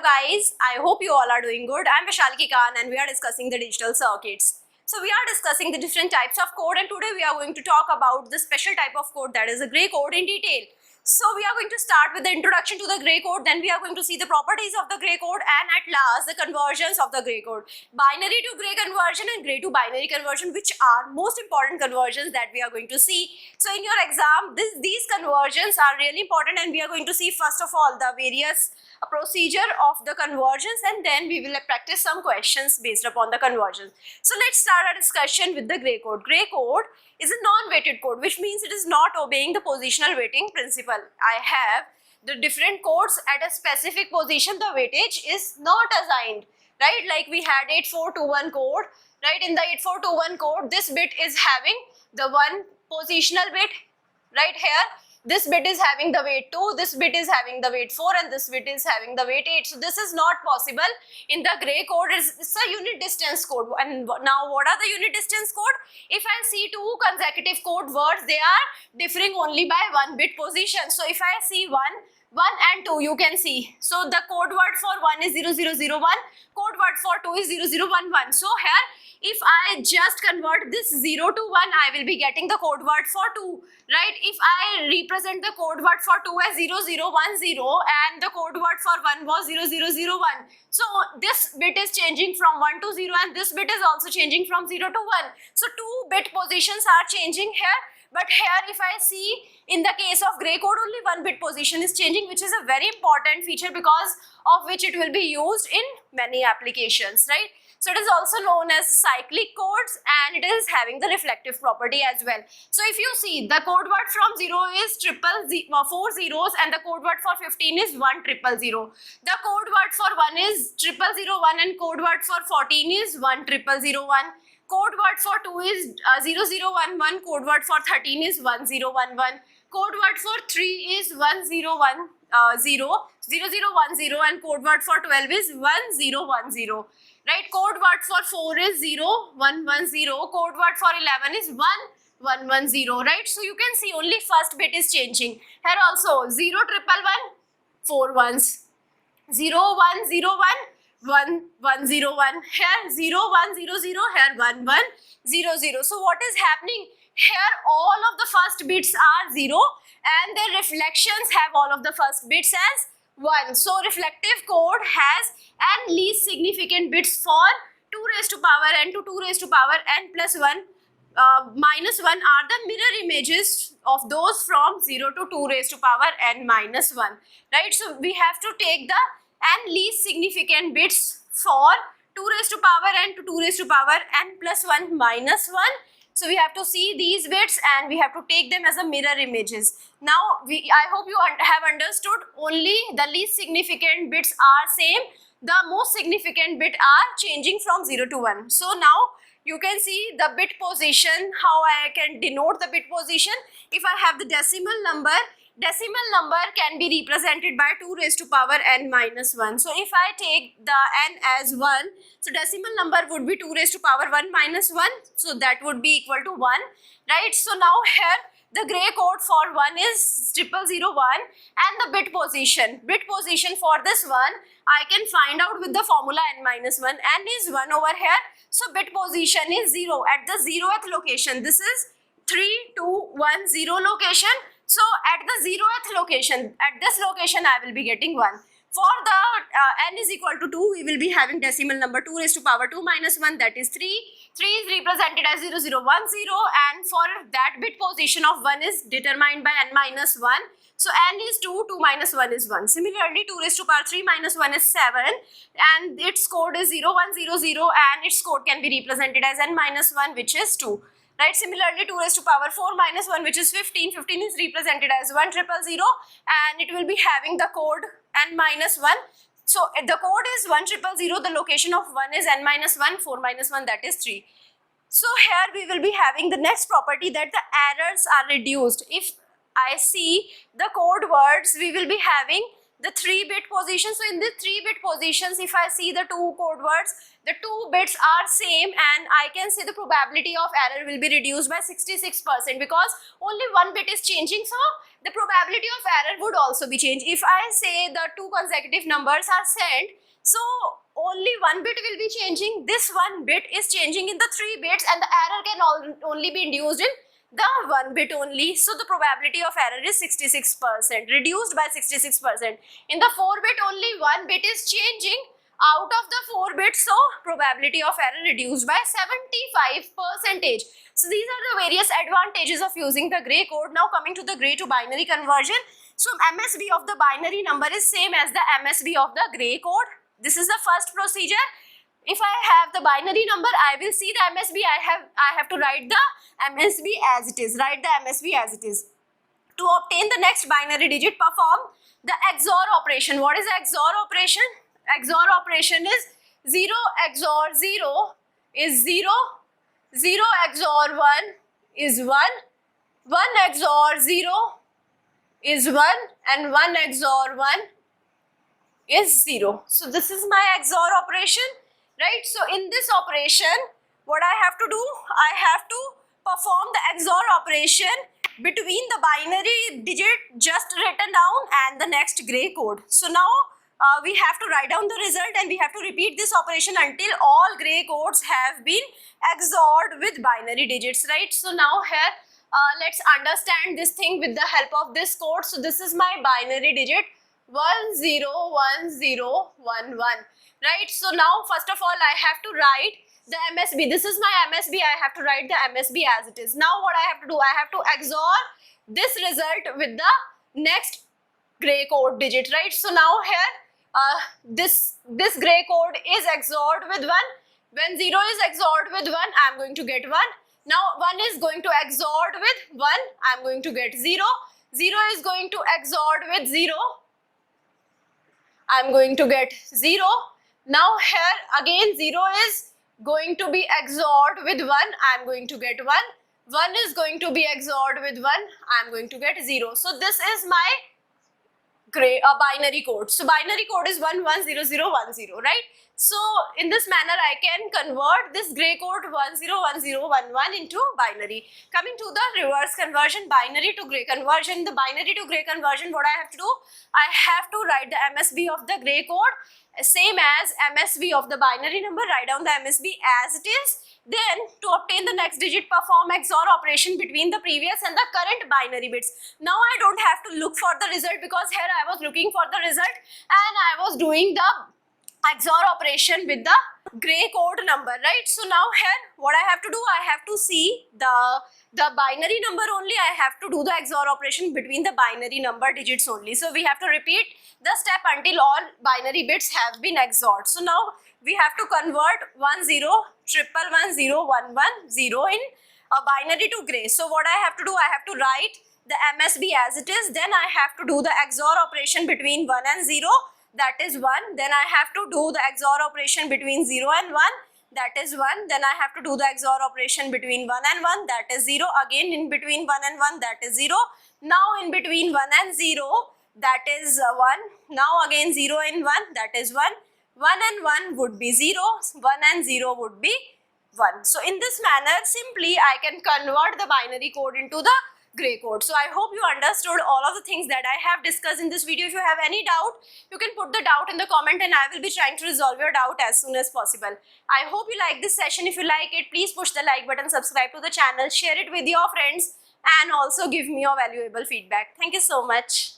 guys, I hope you all are doing good. I'm Vishalki Khan and we are discussing the digital circuits. So we are discussing the different types of code, and today we are going to talk about the special type of code, that is the gray code, in detail. So we are going to start with the introduction to the gray code, then we are going to see the properties of the gray code, and at last the conversions of the gray code. Binary to gray conversion and gray to binary conversion, which are most important conversions that we are going to see. So in your exam, these conversions are really important, and we are going to see first of all the various procedure of the conversions, and then we will practice some questions based upon the conversions. So let's start our discussion with the gray code. Gray code is a non-weighted code, which means it is not obeying the positional weighting principle. I have the different codes at a specific position, the weightage is not assigned, right? Like we had 8421 code, right? In the 8421 code, this bit is having the one positional bit, right here. This bit is having the weight 2, this bit is having the weight 4, and this bit is having the weight 8. So this is not possible in the gray code. It's a unit distance code. And now what are the unit distance code? If I see two consecutive code words, they are differing only by one bit position. So if I see 1 and 2, you can see. So the code word for 1 is 0001, code word for 2 is 0011. So here, if I just convert this 0 to 1, I will be getting the code word for 2, right? If I represent the code word for 2 as 0010 and the code word for 1 was 0001. So this bit is changing from 1 to 0, and this bit is also changing from 0 to 1. So 2 bit positions are changing here. But here, if I see in the case of gray code, only 1 bit position is changing, which is a very important feature because of which it will be used in many applications, right? So it is also known as cyclic codes, and it is having the reflective property as well. So if you see, the code word from 0 is 4 zeros, and the code word for 15 is 1000. The code word for 1 is 0001, and code word for 14 is 10001. Code word for 2 is 0011, code word for 13 is 1011, code word for 3 is 1010, 0010, and code word for 12 is 1010, right? Code word for 4 is 0110, code word for 11 is 1110, right? So you can see only first bit is changing. Here also 0111, 4 ones, 0101, 1101, here 0100, here 1100. So what is happening here? All of the first bits are 0, and their reflections have all of the first bits as 1. So reflective code has and least significant bits for 2 raised to power n to 2 raised to power n plus 1 minus 1 are the mirror images of those from 0 to 2 raised to power n minus 1, right? So we have to take the and least significant bits for 2 raised to power n to 2 raised to power n plus 1 minus 1. So we have to see these bits and we have to take them as a mirror images. Now I hope you have understood, only the least significant bits are same. The most significant bit are changing from 0 to 1. So now you can see the bit position, how I can denote the bit position. If I have the decimal number can be represented by 2 raised to power n minus 1. So if I take the n as 1, so decimal number would be 2 raised to power 1 minus 1. So that would be equal to 1, right? So now here the gray code for 1 is 0001, and the bit position for this one I can find out with the formula n minus 1. N is 1 over here. So bit position is 0 at the 0th location. This is 3210 location. So at the 0th location, at this location I will be getting 1. For the n is equal to 2, we will be having decimal number 2 raised to power 2 minus 1, that is 3. 3 is represented as 0010, and for that bit position of 1 is determined by n minus 1. So n is 2, 2 minus 1 is 1. Similarly, 2 raised to power 3 minus 1 is 7, and its code is 0100, and its code can be represented as n minus 1, which is 2. Right, similarly 2 raised to power 4 minus 1, which is 15. 15 is represented as 1000, and it will be having the code n minus 1. So the code is 1000, the location of 1 is n minus 1, 4 minus 1, that is 3. So here we will be having the next property, that the errors are reduced. If I see the code words, we will be having the 3-bit position. So in the 3-bit positions, if I see the two code words, the 2 bits are same, and I can say the probability of error will be reduced by 66% because only 1 bit is changing. So the probability of error would also be changed. If I say the 2 consecutive numbers are sent, so only 1 bit will be changing. This 1 bit is changing in the 3 bits, and the error can only be induced in the 1 bit only. So the probability of error is 66%, reduced by 66%. In the 4 bit, only 1 bit is changing out of the 4 bits, so probability of error reduced by 75%. So these are the various advantages of using the gray code. Now coming to the gray to binary conversion. So MSB of the binary number is same as the MSB of the gray code. This is the first procedure. If I have the binary number, I will see the MSB. I have to write the MSB as it is. Write the MSB as it is. To obtain the next binary digit, perform the XOR operation. What is the XOR operation? XOR operation is 0 XOR 0 is 0, 0 XOR 1 is 1, 1 XOR 0 is 1, and 1 XOR 1 is 0. So this is my XOR operation, right? So in this operation, what I have to do? I have to perform the XOR operation between the binary digit just written down and the next gray code. So now we have to write down the result, and we have to repeat this operation until all gray codes have been XORed with binary digits, right? So now here let's understand this thing with the help of this code. So this is my binary digit 101011, right? So now first of all I have to write the MSB. This is my MSB. I have to write the MSB as it is. Now what I have to do? I have to XOR this result with the next gray code digit, right? So now here this gray code is XORed with 1. When 0 is XORed with 1, I am going to get 1. Now 1 is going to XORed with 1, I am going to get 0. 0 is going to XORed with 0, I am going to get 0. Now here again 0 is going to be XORed with 1, I am going to get 1. 1 is going to be XORed with 1, I am going to get 0. So this is my binary code. So binary code is 110010, right? So in this manner I can convert this gray code 101011 into binary. Coming to the reverse conversion, binary to gray conversion. The binary to gray conversion, what I have to do? I have to write the MSB of the gray code same as MSB of the binary number. Write down the MSB as it is. Then to obtain the next digit, perform XOR operation between the previous and the current binary bits. Now I don't have to look for the result, because here I was looking for the result and I was doing the XOR operation with the gray code number, right? So now here what I have to do? I have to see the binary number only. I have to do the XOR operation between the binary number digits only. So we have to repeat the step until all binary bits have been XORed. So now we have to convert 10111011 in a binary to gray. So what I have to do? I have to write the MSB as it is. Then I have to do the XOR operation between 1 and 0. That is 1. Then I have to do the XOR operation between 0 and 1. That is 1. Then I have to do the XOR operation between 1 and 1. That is 0. Again in between 1 and 1. That is 0. Now in between 1 and 0. That is 1. Now again 0 and 1. That is 1. 1 and 1 would be 0. 1 and 0 would be 1. So in this manner, simply I can convert the binary code into the gray code. So I hope you understood all of the things that I have discussed in this video. If you have any doubt, you can put the doubt in the comment and I will be trying to resolve your doubt as soon as possible. I hope you like this session. If you like it, please push the like button, subscribe to the channel, share it with your friends, and also give me your valuable feedback. Thank you so much.